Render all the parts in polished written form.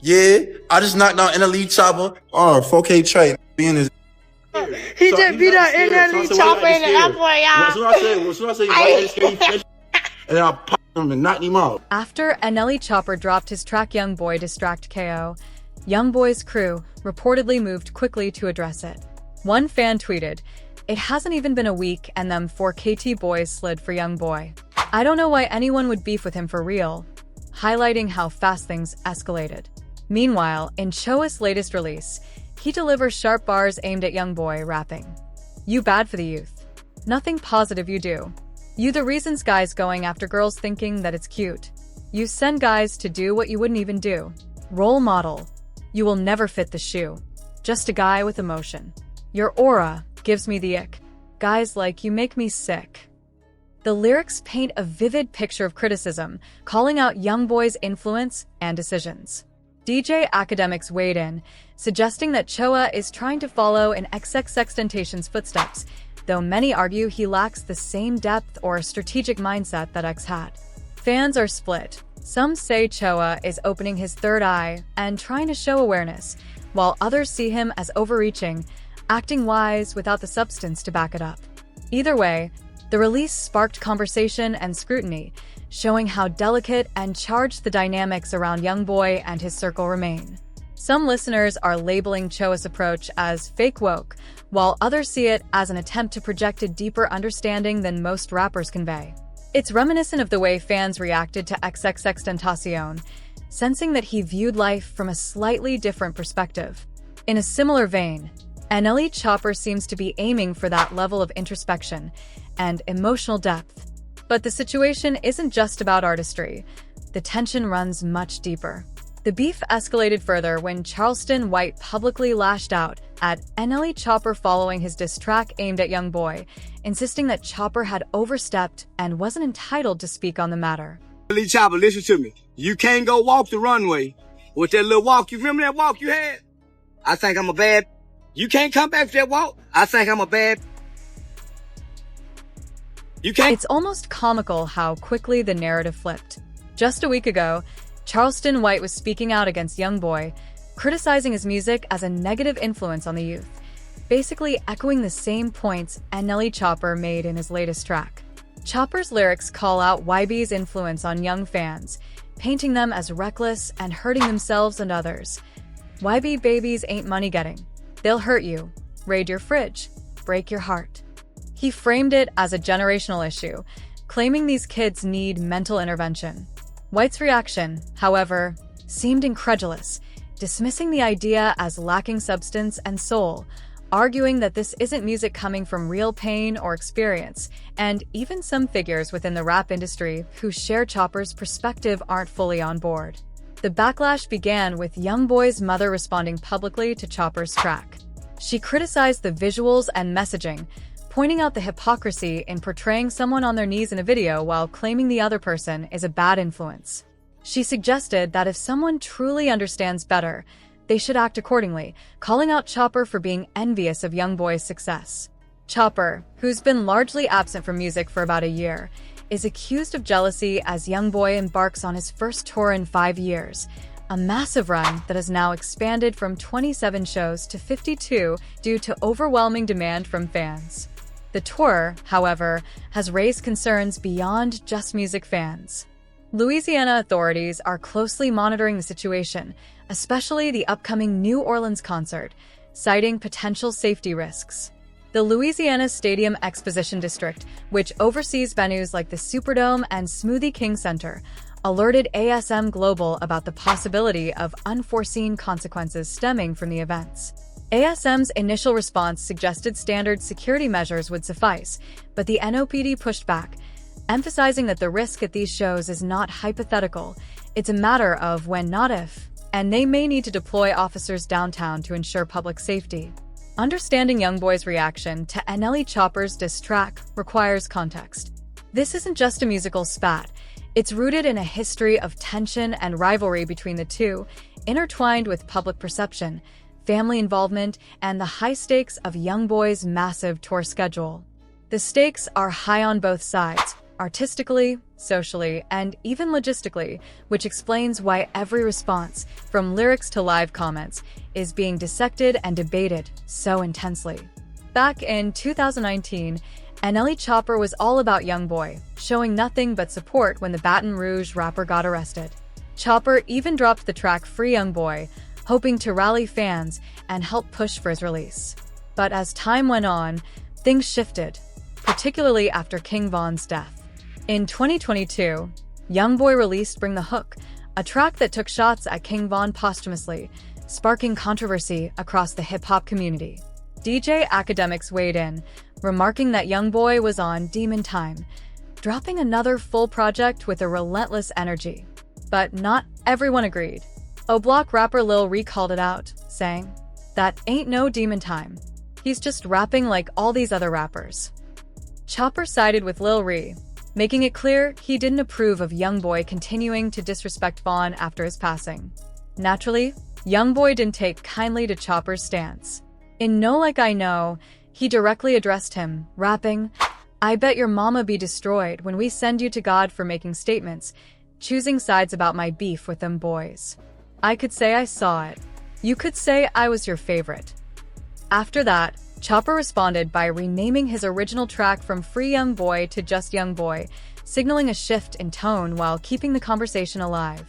Yeah, I just knocked out NLE Choppa. 4K Trey. Being his. He just beat up NLE Choppa in the airport, y'all. Soon as I say, why you scared, he flinched, and then I popped him and knocked him out. After NLE Choppa dropped his track Youngboy Distract KO, Youngboy's crew reportedly moved quickly to address it. One fan tweeted, "It hasn't even been a week and them 4KT boys slid for Youngboy. I don't know why anyone would beef with him for real," highlighting how fast things escalated. Meanwhile, in Choa's latest release, he delivers sharp bars aimed at Youngboy, rapping, "You bad for the youth. Nothing positive you do. You the reasons guys going after girls thinking that it's cute. You send guys to do what you wouldn't even do. Role model. You will never fit the shoe. Just a guy with emotion. Your aura gives me the ick. Guys like you make me sick." The lyrics paint a vivid picture of criticism, calling out Youngboy's influence and decisions. DJ Academics weighed in, suggesting that Choa is trying to follow in XXXTentacion's footsteps, though many argue he lacks the same depth or strategic mindset that X had. Fans are split. Some say Choa is opening his third eye and trying to show awareness, while others see him as overreaching, acting wise without the substance to back it up. Either way, the release sparked conversation and scrutiny, showing how delicate and charged the dynamics around Youngboy and his circle remain. Some listeners are labeling Choa's approach as fake woke, while others see it as an attempt to project a deeper understanding than most rappers convey. It's reminiscent of the way fans reacted to XXXTentacion, sensing that he viewed life from a slightly different perspective. In a similar vein, NLE Choppa seems to be aiming for that level of introspection and emotional depth. But the situation isn't just about artistry. The tension runs much deeper. The beef escalated further when Charleston White publicly lashed out at NLE Choppa following his diss track aimed at Youngboy, insisting that Choppa had overstepped and wasn't entitled to speak on the matter. NLE Choppa, listen to me. You can't go walk the runway with that little walk. You remember that walk you had? I think I'm a bad. You can't come back to that walk. I think I'm a bad. You can't. It's almost comical how quickly the narrative flipped. Just a week ago, Charleston White was speaking out against Youngboy, criticizing his music as a negative influence on the youth, basically echoing the same points NLE Choppa made in his latest track. Choppa's lyrics call out YB's influence on young fans, painting them as reckless and hurting themselves and others. YB babies ain't money-getting. They'll hurt you, raid your fridge, break your heart. He framed it as a generational issue, claiming these kids need mental intervention. White's reaction, however, seemed incredulous, dismissing the idea as lacking substance and soul, arguing that this isn't music coming from real pain or experience, and even some figures within the rap industry who share Choppa's perspective aren't fully on board. The backlash began with Youngboy's mother responding publicly to Choppa's track. She criticized the visuals and messaging, pointing out the hypocrisy in portraying someone on their knees in a video while claiming the other person is a bad influence. She suggested that if someone truly understands better, they should act accordingly, calling out Choppa for being envious of Youngboy's success. Choppa, who's been largely absent from music for about a year, is accused of jealousy as Youngboy embarks on his first tour in 5 years, a massive run that has now expanded from 27 shows to 52 due to overwhelming demand from fans. The tour, however, has raised concerns beyond just music fans. Louisiana authorities are closely monitoring the situation, especially the upcoming New Orleans concert, citing potential safety risks. The Louisiana Stadium Exposition District, which oversees venues like the Superdome and Smoothie King Center, alerted ASM Global about the possibility of unforeseen consequences stemming from the events. ASM's initial response suggested standard security measures would suffice, but the NOPD pushed back, emphasizing that the risk at these shows is not hypothetical, it's a matter of when, not if, and they may need to deploy officers downtown to ensure public safety. Understanding Youngboy's reaction to NLE Choppa's diss track requires context. This isn't just a musical spat, it's rooted in a history of tension and rivalry between the two, intertwined with public perception, family involvement, and the high stakes of Youngboy's massive tour schedule. The stakes are high on both sides, artistically, socially, and even logistically, which explains why every response, from lyrics to live comments, is being dissected and debated so intensely. Back in 2019, NLE Choppa was all about Youngboy, showing nothing but support when the Baton Rouge rapper got arrested. Choppa even dropped the track Free Youngboy, hoping to rally fans and help push for his release. But as time went on, things shifted, particularly after King Von's death. In 2022, Youngboy released Bring the Hook, a track that took shots at King Von posthumously, sparking controversy across the hip-hop community. DJ Academics weighed in, remarking that Youngboy was on demon time, dropping another full project with a relentless energy. But not everyone agreed. O-Block rapper Lil Ree called it out, saying, "That ain't no demon time. He's just rapping like all these other rappers." Choppa sided with Lil Ree, making it clear he didn't approve of Youngboy continuing to disrespect Von after his passing. Naturally, Youngboy didn't take kindly to Choppa's stance. In No Like I Know, he directly addressed him, rapping, "I bet your mama be destroyed when we send you to God for making statements, choosing sides about my beef with them boys. I could say I saw it. You could say I was your favorite." After that, Choppa responded by renaming his original track from Free Youngboy to just Youngboy, signaling a shift in tone while keeping the conversation alive.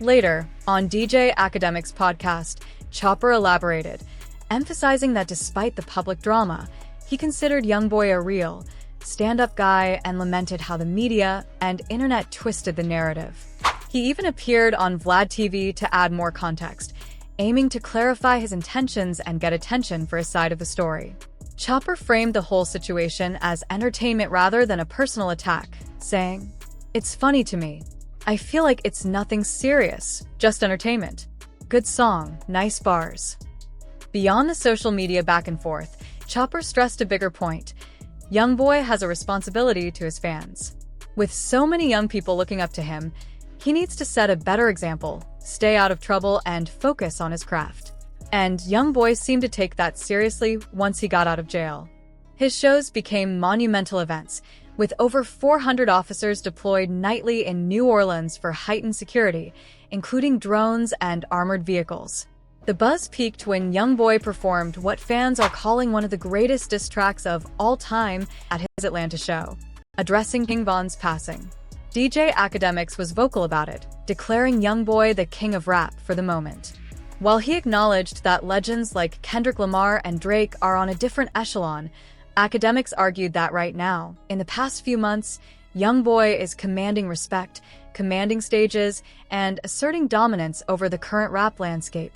Later, on DJ Academics' podcast, Choppa elaborated, emphasizing that despite the public drama, he considered Youngboy a real, stand-up guy and lamented how the media and internet twisted the narrative. He even appeared on Vlad TV to add more context, aiming to clarify his intentions and get attention for his side of the story. Choppa framed the whole situation as entertainment rather than a personal attack, saying, "It's funny to me. I feel like it's nothing serious, just entertainment. Good song, nice bars." Beyond the social media back and forth, Choppa stressed a bigger point. Youngboy has a responsibility to his fans. With so many young people looking up to him, he needs to set a better example, stay out of trouble, and focus on his craft. And Youngboy seemed to take that seriously once he got out of jail. His shows became monumental events, with over 400 officers deployed nightly in New Orleans for heightened security, including drones and armored vehicles. The buzz peaked when Youngboy performed what fans are calling one of the greatest diss tracks of all time at his Atlanta show, addressing King Von's passing. DJ Academics was vocal about it, declaring Youngboy the king of rap for the moment. While he acknowledged that legends like Kendrick Lamar and Drake are on a different echelon, Academics argued that right now, in the past few months, Youngboy is commanding respect, commanding stages, and asserting dominance over the current rap landscape,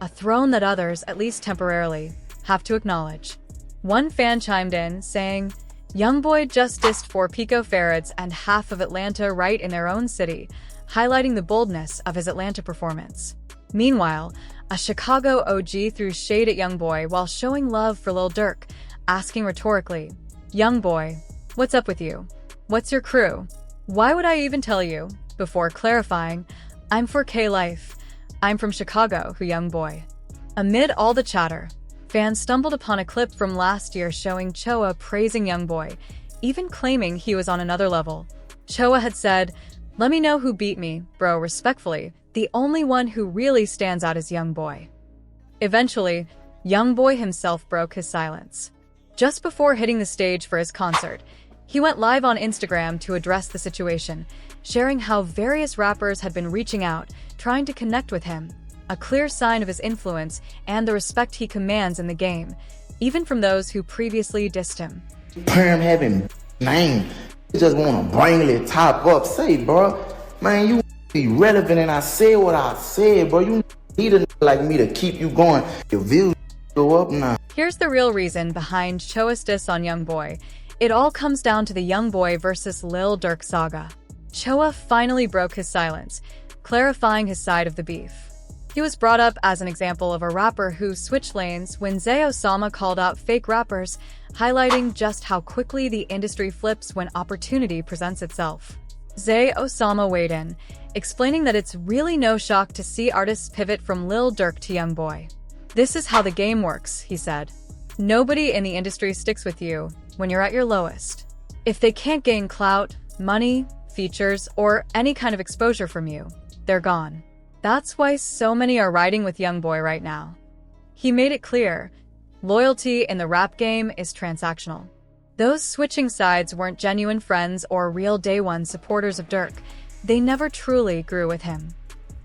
a throne that others, at least temporarily, have to acknowledge. One fan chimed in, saying, "Youngboy just dissed 4 picofarads and half of Atlanta right in their own city, highlighting the boldness of his Atlanta performance." Meanwhile, a Chicago OG threw shade at Youngboy while showing love for Lil Durk, asking rhetorically, "Youngboy, what's up with you? What's your crew? Why would I even tell you?" Before clarifying, "I'm 4K Life. I'm from Chicago, who Youngboy." Amid all the chatter, fans stumbled upon a clip from last year showing Choppa praising Youngboy, even claiming he was on another level. Choppa had said, "Let me know who beat me, bro, respectfully. The only one who really stands out is Youngboy." Eventually, Youngboy himself broke his silence. Just before hitting the stage for his concert, he went live on Instagram to address the situation, sharing how various rappers had been reaching out, trying to connect with him, a clear sign of his influence and the respect he commands in the game, even from those who previously dissed him. Perm having name, you just want to bring the top up. Say, bro, man, you be relevant, and I said what I said, bro. You need a like me to keep you going. Your views go up now. Here's the real reason behind Choppa's diss on Youngboy. It all comes down to the Youngboy versus Lil Durk saga. Choppa finally broke his silence, clarifying his side of the beef. He was brought up as an example of a rapper who switched lanes when Zay Osama called out fake rappers, highlighting just how quickly the industry flips when opportunity presents itself. Zay Osama weighed in, explaining that it's really no shock to see artists pivot from Lil Durk to Youngboy. "This is how the game works," he said. "Nobody in the industry sticks with you when you're at your lowest. If they can't gain clout, money, features, or any kind of exposure from you. They're gone. That's why so many are riding with Youngboy right now. He made it clear, loyalty in the rap game is transactional. Those switching sides weren't genuine friends or real day one supporters of Dirk. They never truly grew with him.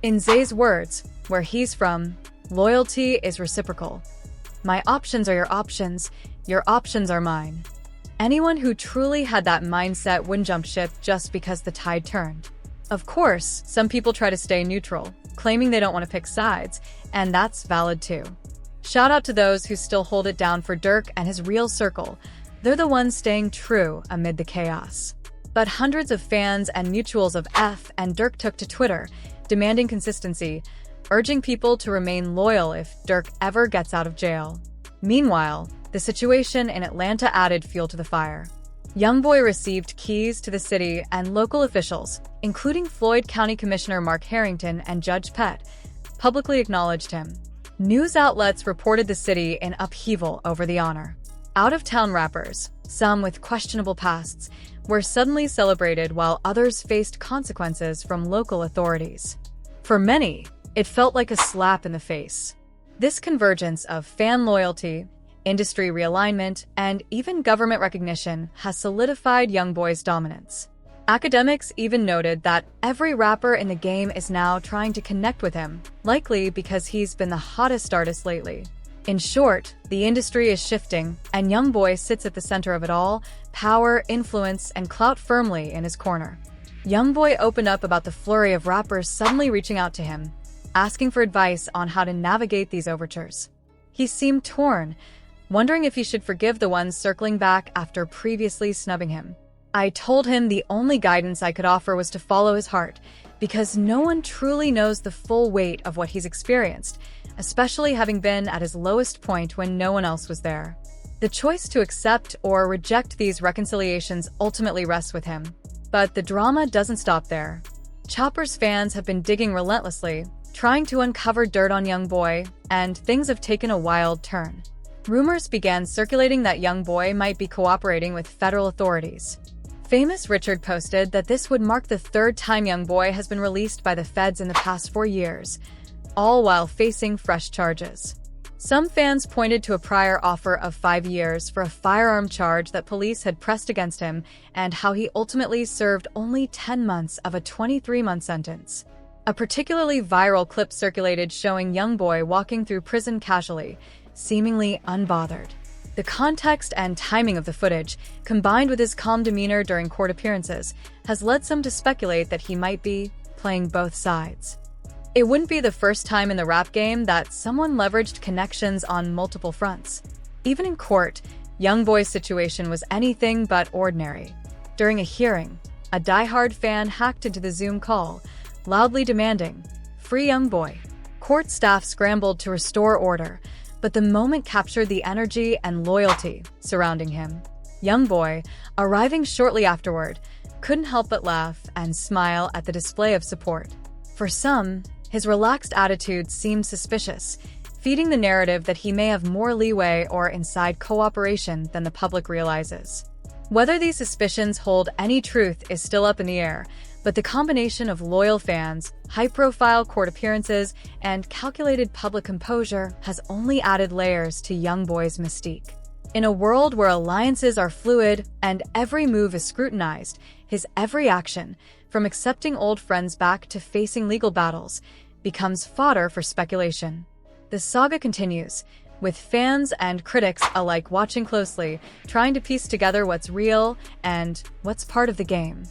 In Zay's words, where he's from, loyalty is reciprocal. My options are your options are mine. Anyone who truly had that mindset wouldn't jump ship just because the tide turned. Of course, some people try to stay neutral, claiming they don't want to pick sides, and that's valid too. Shout out to those who still hold it down for Dirk and his real circle. They're the ones staying true amid the chaos. But hundreds of fans and mutuals of F and Dirk took to Twitter, demanding consistency, urging people to remain loyal if Dirk ever gets out of jail. Meanwhile, the situation in Atlanta added fuel to the fire. Youngboy received keys to the city, and local officials, including Floyd County Commissioner Mark Harrington and Judge Pett, publicly acknowledged him. News outlets reported the city in upheaval over the honor. Out-of-town rappers, some with questionable pasts, were suddenly celebrated while others faced consequences from local authorities. For many, it felt like a slap in the face. This convergence of fan loyalty, industry realignment, and even government recognition has solidified Youngboy's dominance. Academics even noted that every rapper in the game is now trying to connect with him, likely because he's been the hottest artist lately. In short, the industry is shifting, and Youngboy sits at the center of it all, power, influence, and clout firmly in his corner. Youngboy opened up about the flurry of rappers suddenly reaching out to him, asking for advice on how to navigate these overtures. He seemed torn, wondering if he should forgive the ones circling back after previously snubbing him. I told him the only guidance I could offer was to follow his heart, because no one truly knows the full weight of what he's experienced, especially having been at his lowest point when no one else was there. The choice to accept or reject these reconciliations ultimately rests with him. But the drama doesn't stop there. Choppa's fans have been digging relentlessly, trying to uncover dirt on Youngboy, and things have taken a wild turn. Rumors began circulating that Youngboy might be cooperating with federal authorities. Famous Richard posted that this would mark the third time Youngboy has been released by the feds in the past 4 years, all while facing fresh charges. Some fans pointed to a prior offer of 5 years for a firearm charge that police had pressed against him and how he ultimately served only 10 months of a 23-month sentence. A particularly viral clip circulated showing Youngboy walking through prison casually, seemingly unbothered. The context and timing of the footage, combined with his calm demeanor during court appearances, has led some to speculate that he might be playing both sides. It wouldn't be the first time in the rap game that someone leveraged connections on multiple fronts. Even in court, Youngboy's situation was anything but ordinary. During a hearing, a diehard fan hacked into the Zoom call, loudly demanding, "Free Youngboy." Court staff scrambled to restore order, but the moment captured the energy and loyalty surrounding him. Youngboy, arriving shortly afterward, couldn't help but laugh and smile at the display of support. For some, his relaxed attitude seemed suspicious, feeding the narrative that he may have more leeway or inside cooperation than the public realizes. Whether these suspicions hold any truth is still up in the air, but the combination of loyal fans, high-profile court appearances, and calculated public composure has only added layers to Youngboy's mystique. In a world where alliances are fluid and every move is scrutinized, his every action, from accepting old friends back to facing legal battles, becomes fodder for speculation. The saga continues, with fans and critics alike watching closely, trying to piece together what's real and what's part of the game.